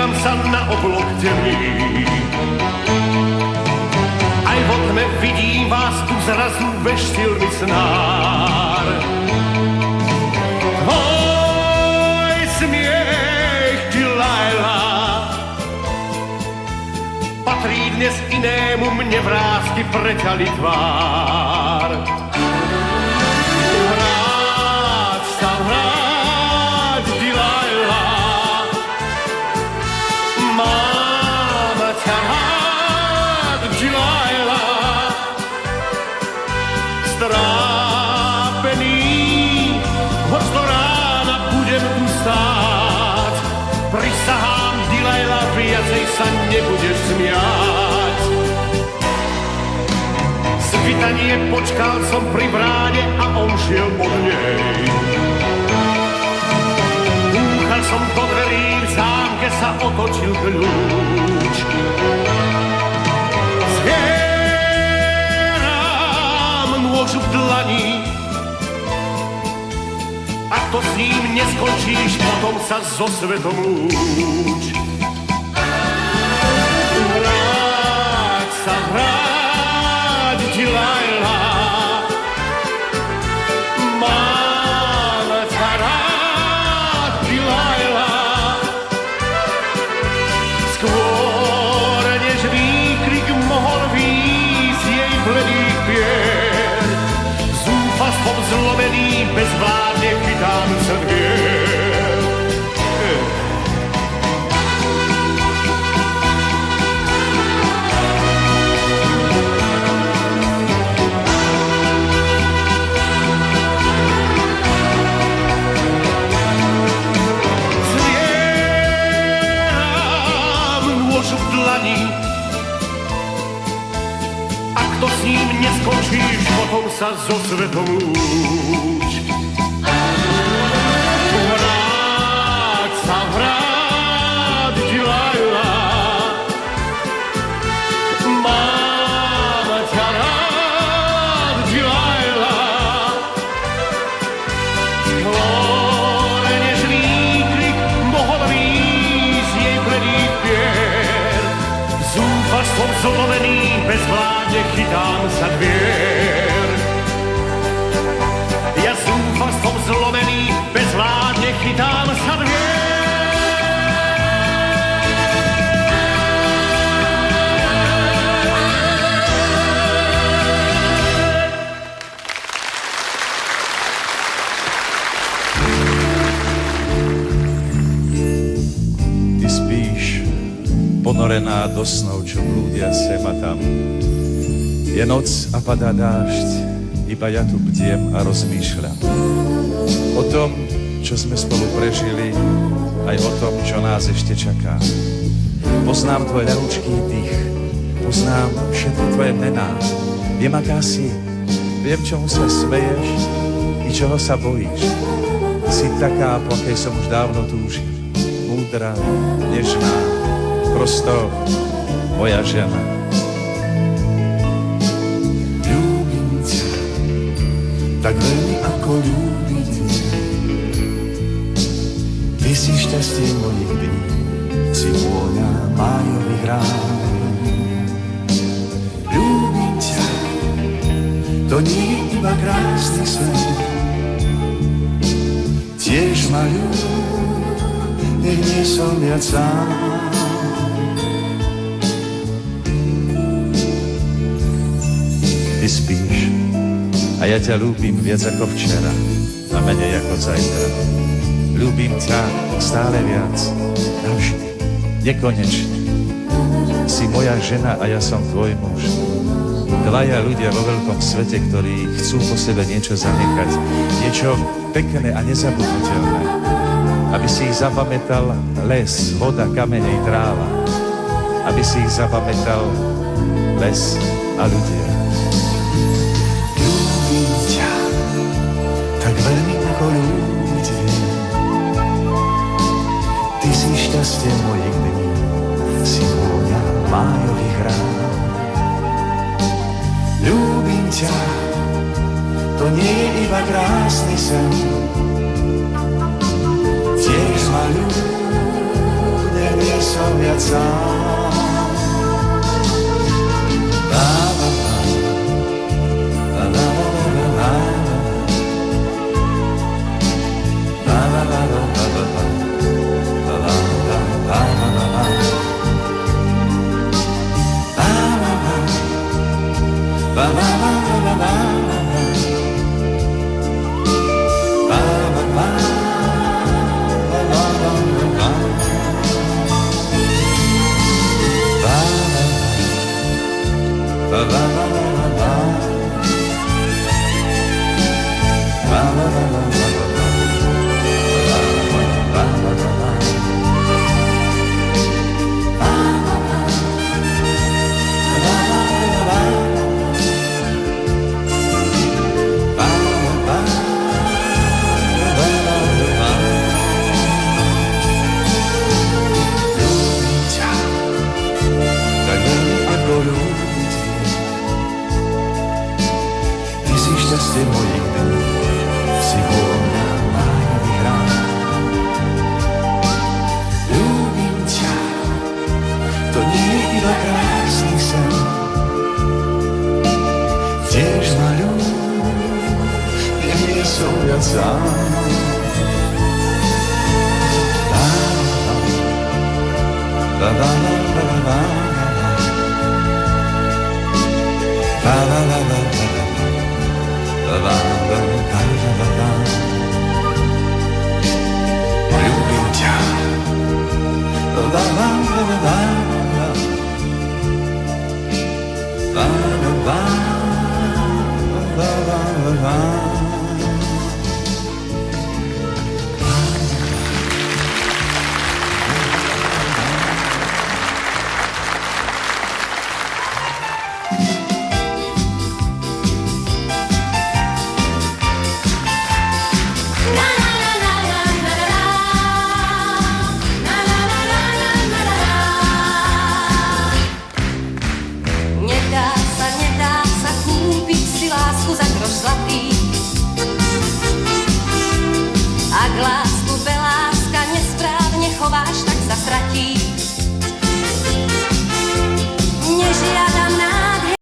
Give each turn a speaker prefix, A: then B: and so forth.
A: dívam sa na oblok temný. Aj vo tme vidím vás tu zrazu veštilný snár. Tvoj smiech, Delilah, patrí dnes inému, mne vrásky preťali tvár. Vráť, Delilah, mám ťa rád, Delilah. Strápený, hoď do rána budem tu stáť. Prisahám, Delilah, viacej sa nebudeš smiať. Svitanie počkal som pri bráne a on šiel od nej. Búchal som do dverí, v zámke sa otočil kľúč. Zbieram nôž v dlani, ak to s ním neskončíš, potom sa so svetom lúč. Vráť sa, vráť, Delilah, mám ťa rád, Delilah. Skôr než výkrik mohol výjsť jej bledých pier, zúfalstvom zlomený bezvládne chytám sa dvier. Ak to s ním neskončíš, potom sa so svetom lúč. Vráť sa, vráť, Delilah, mám ťa rád, Delilah. Skôr než výkrik mohol výjsť jej bledých pier, zúfalstvom zlomený bezvládne chytám sa dvier. Ja zúfalstvom zlomený bezvládne chytám sa dvier.
B: Ty spíš, ponorená do snov, čo blúdia sem a tam. Je noc a padá dážď, iba ja tu bdiem a rozmýšľam. O tom, čo sme spolu prežili, aj o tom, čo nás ešte čaká. Poznám tvoj ľahučký dých, poznám všetky tvoje mená. Viem, aká si, viem, čomu sa smeješ i čoho sa bojíš. Si taká, po akej som už dávno túžil. Múdra, nežná, prosto moja žena.
C: Ľúbim ťa tak veľmi, ako ľúbiť. Ty si šťastie mojich dní, si vôňa májových rán. Ľúbim ťa, to nie je iba krásny sen. Tiež ma ľúb, nech nie som viac sám.
B: Ty spíš a ja ťa ľúbim viac ako včera a menej ako zajtra. Ľúbim ťa stále viac, navždy, nekonečne. Si moja žena a ja som tvoj muž. Dvaja ľudia vo veľkom svete, ktorí chcú po sebe niečo zanechať, niečo pekné a nezabudnutelné. Aby si ich zapamätal les, voda, kamene i tráva. Aby si ich zapamätal les a ľudia.
C: Tak veľmi ako ľúbiť viem. Ty si šťastie mojich dní, si vôňa májových rán. Ľúbim ťa, to nie je iba krásny sen. Tiež ma ľúb, nie som sám. La, la, la. La, la, la, la, la. La, la, la, la, la, la, la. La, la, la, la, la, la, la. La, la, la, la, la, la, la. La la la la la la. La la la la la la. La la la la la. Šťastie mojich dní si vôňa májových rán. Ľúbim ťa, to nie je iba krásny sen. Tiež ma ľúb, nie som viac sám. La la la la la la. La la la la la. La la la la la la. Ľúbim ťa.